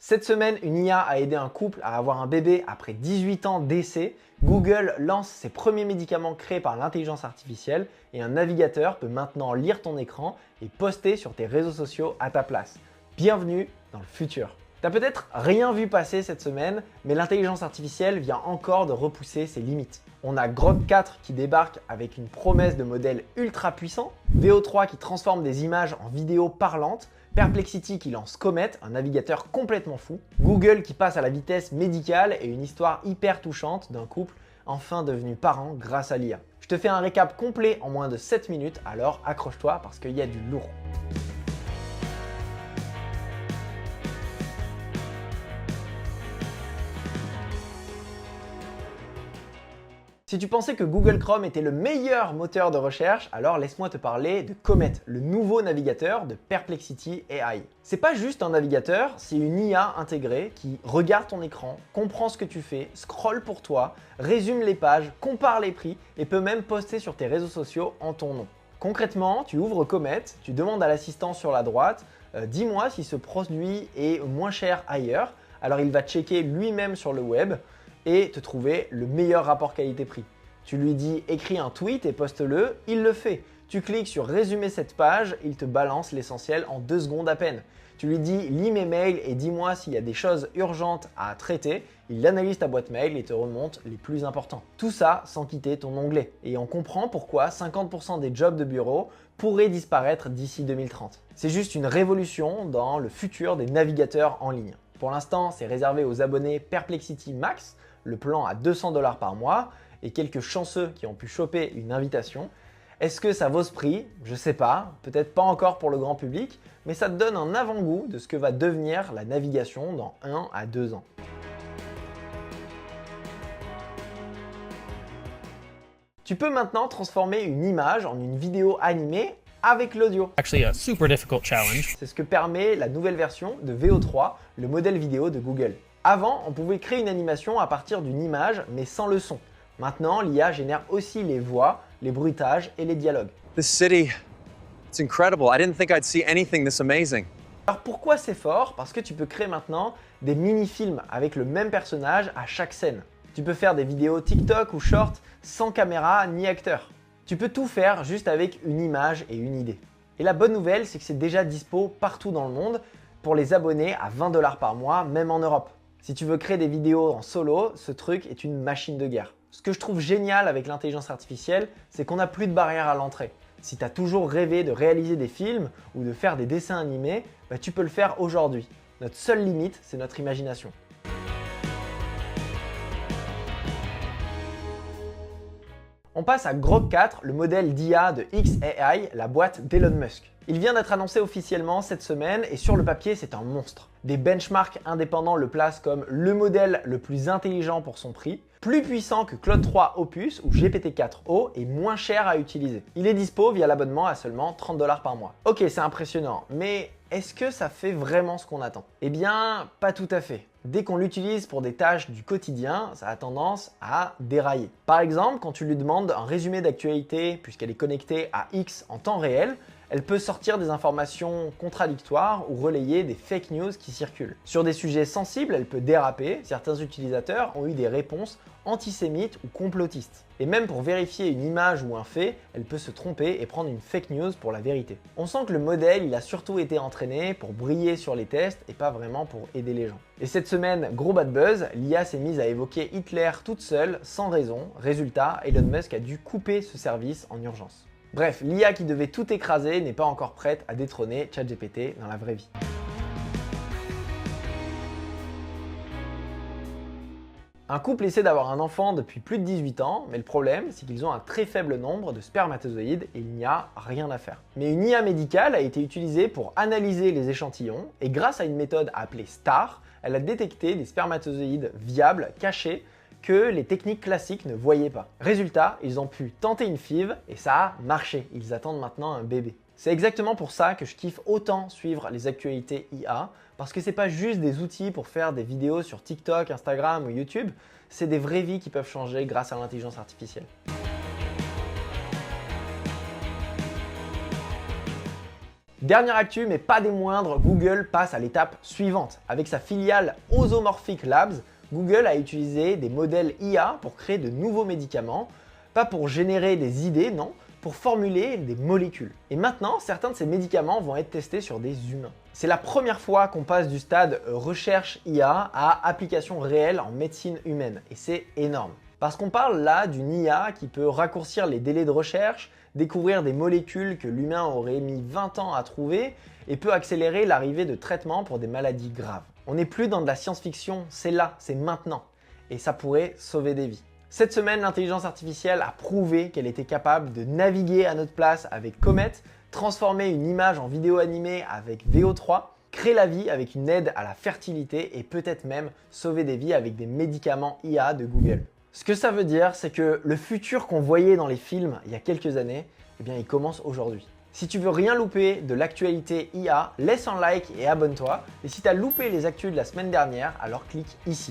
Cette semaine, une IA a aidé un couple à avoir un bébé après 18 ans d'essai. Google lance ses premiers médicaments créés par l'intelligence artificielle et un navigateur peut maintenant lire ton écran et poster sur tes réseaux sociaux à ta place. Bienvenue dans le futur. T'as peut-être rien vu passer cette semaine, mais l'intelligence artificielle vient encore de repousser ses limites. On a Grok 4 qui débarque avec une promesse de modèle ultra puissant, VO3 qui transforme des images en vidéos parlantes, Perplexity qui lance Comet, un navigateur complètement fou, Google qui passe à la vitesse médicale et une histoire hyper touchante d'un couple enfin devenu parent grâce à l'IA. Je te fais un récap complet en moins de 7 minutes, alors accroche-toi parce qu'il y a du lourd. Si tu pensais que Google Chrome était le meilleur moteur de recherche, alors laisse-moi te parler de Comet, le nouveau navigateur de Perplexity AI. C'est pas juste un navigateur, c'est une IA intégrée qui regarde ton écran, comprend ce que tu fais, scrolle pour toi, résume les pages, compare les prix et peut même poster sur tes réseaux sociaux en ton nom. Concrètement, tu ouvres Comet, tu demandes à l'assistant sur la droite dis-moi si ce produit est moins cher ailleurs. Alors il va checker lui-même sur le web et te trouver le meilleur rapport qualité-prix. Tu lui dis écris un tweet et poste-le, il le fait. Tu cliques sur résumer cette page, il te balance l'essentiel en 2 secondes à peine. Tu lui dis lis mes mails et dis-moi s'il y a des choses urgentes à traiter, il analyse ta boîte mail et te remonte les plus importants. Tout ça sans quitter ton onglet. Et on comprend pourquoi 50% des jobs de bureau pourraient disparaître d'ici 2030. C'est juste une révolution dans le futur des navigateurs en ligne. Pour l'instant, c'est réservé aux abonnés Perplexity Max, le plan à 200 $ par mois et quelques chanceux qui ont pu choper une invitation. Est-ce que ça vaut ce prix? Je sais pas, peut-être pas encore pour le grand public, mais ça te donne un avant-goût de ce que va devenir la navigation dans 1 à 2 ans. Tu peux maintenant transformer une image en une vidéo animée avec l'audio. Actually a super difficult challenge. C'est ce que permet la nouvelle version de VO3, le modèle vidéo de Google. Avant, on pouvait créer une animation à partir d'une image, mais sans le son. Maintenant, l'IA génère aussi les voix, les bruitages et les dialogues. This city, it's incredible. I didn't think I'd see anything this amazing. Alors pourquoi c'est fort? Parce que tu peux créer maintenant des mini-films avec le même personnage à chaque scène. Tu peux faire des vidéos TikTok ou Short sans caméra ni acteur. Tu peux tout faire juste avec une image et une idée. Et la bonne nouvelle, c'est que c'est déjà dispo partout dans le monde pour les abonnés à 20 $ par mois, même en Europe. Si tu veux créer des vidéos en solo, ce truc est une machine de guerre. Ce que je trouve génial avec l'intelligence artificielle, c'est qu'on n'a plus de barrière à l'entrée. Si tu as toujours rêvé de réaliser des films ou de faire des dessins animés, tu peux le faire aujourd'hui. Notre seule limite, c'est notre imagination. On passe à Grok 4, le modèle d'IA de xAI, la boîte d'Elon Musk. Il vient d'être annoncé officiellement cette semaine et sur le papier, c'est un monstre. Des benchmarks indépendants le placent comme le modèle le plus intelligent pour son prix, plus puissant que Claude 3 Opus ou GPT-4o et moins cher à utiliser. Il est dispo via l'abonnement à seulement 30 $ par mois. Ok, c'est impressionnant, mais est-ce que ça fait vraiment ce qu'on attend? Eh bien, pas tout à fait. Dès qu'on l'utilise pour des tâches du quotidien, ça a tendance à dérailler. Par exemple, quand tu lui demandes un résumé d'actualité puisqu'elle est connectée à X en temps réel, elle peut sortir des informations contradictoires ou relayer des fake news qui circulent. Sur des sujets sensibles, elle peut déraper. Certains utilisateurs ont eu des réponses antisémites ou complotistes. Et même pour vérifier une image ou un fait, elle peut se tromper et prendre une fake news pour la vérité. On sent que le modèle, il a surtout été entraîné pour briller sur les tests et pas vraiment pour aider les gens. Et cette semaine, gros bad buzz, l'IA s'est mise à évoquer Hitler toute seule, sans raison. Résultat, Elon Musk a dû couper ce service en urgence. Bref, l'IA qui devait tout écraser n'est pas encore prête à détrôner ChatGPT dans la vraie vie. Un couple essaie d'avoir un enfant depuis plus de 18 ans, mais le problème, c'est qu'ils ont un très faible nombre de spermatozoïdes et il n'y a rien à faire. Mais une IA médicale a été utilisée pour analyser les échantillons et grâce à une méthode appelée STAR, elle a détecté des spermatozoïdes viables cachés que les techniques classiques ne voyaient pas. Résultat, ils ont pu tenter une FIV et ça a marché. Ils attendent maintenant un bébé. C'est exactement pour ça que je kiffe autant suivre les actualités IA, parce que c'est pas juste des outils pour faire des vidéos sur TikTok, Instagram ou YouTube, c'est des vraies vies qui peuvent changer grâce à l'intelligence artificielle. Dernière actu, mais pas des moindres, Google passe à l'étape suivante. Avec sa filiale Osomorphic Labs, Google a utilisé des modèles IA pour créer de nouveaux médicaments, pas pour générer des idées, non, pour formuler des molécules. Et maintenant, certains de ces médicaments vont être testés sur des humains. C'est la première fois qu'on passe du stade recherche IA à application réelle en médecine humaine, et c'est énorme. Parce qu'on parle là d'une IA qui peut raccourcir les délais de recherche, découvrir des molécules que l'humain aurait mis 20 ans à trouver et peut accélérer l'arrivée de traitements pour des maladies graves. On n'est plus dans de la science-fiction, c'est là, c'est maintenant. Et ça pourrait sauver des vies. Cette semaine, l'intelligence artificielle a prouvé qu'elle était capable de naviguer à notre place avec Comet, transformer une image en vidéo animée avec VO3, créer la vie avec une aide à la fertilité et peut-être même sauver des vies avec des médicaments IA de Google. Ce que ça veut dire, c'est que le futur qu'on voyait dans les films il y a quelques années, eh bien, il commence aujourd'hui. Si tu veux rien louper de l'actualité IA, laisse un like et abonne-toi. Et si tu as loupé les actus de la semaine dernière, alors clique ici.